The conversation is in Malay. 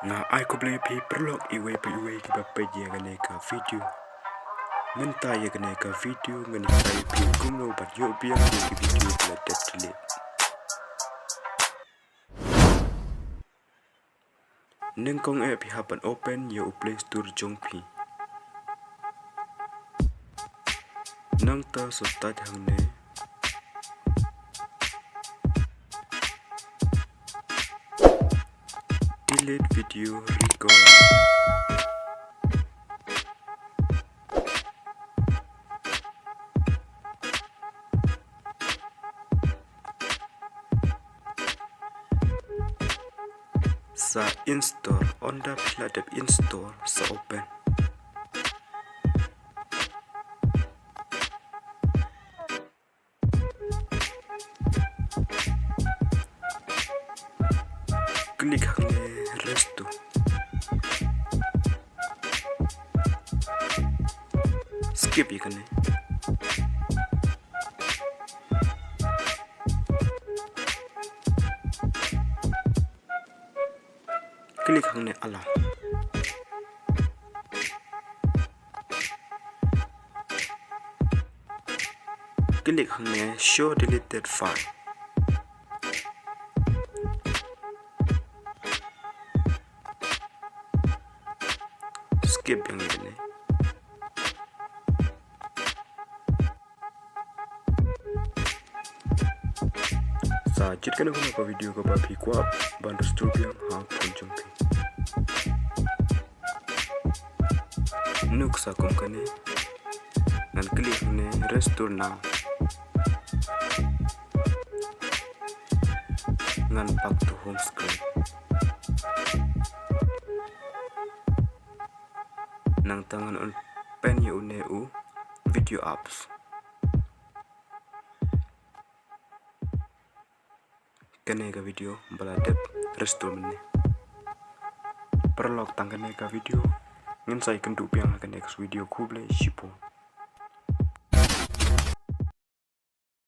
Nah, ai Khubli pi paralok iwei kiba peit ya kane ka video. Ngenta ya kane ka video ngani sai pi Kumno bat Ioh Biang ya ki video Bala Dep delete. Neng kong pi hapan open ya Play Store jong pi. Nang ta so start hang ne. Delete video record. Sa install on the Bala Dep install sa open. Klik hang resto. Skip ya kane. Klik hang ala. Klik hang show deleted file. Skip yang ini. Sajid kan apa video ke babi kuap bantu studio yang kunjung pi. Nuk sakum kane. Nan klik ne restore now. Ngan back to home screen. Nang tangan on pen yu neu video apps. Kene ka video Bala Dep restore mene. Paralok tangkane ka video ngin sai kendu piang kene ka video Khublei shibun.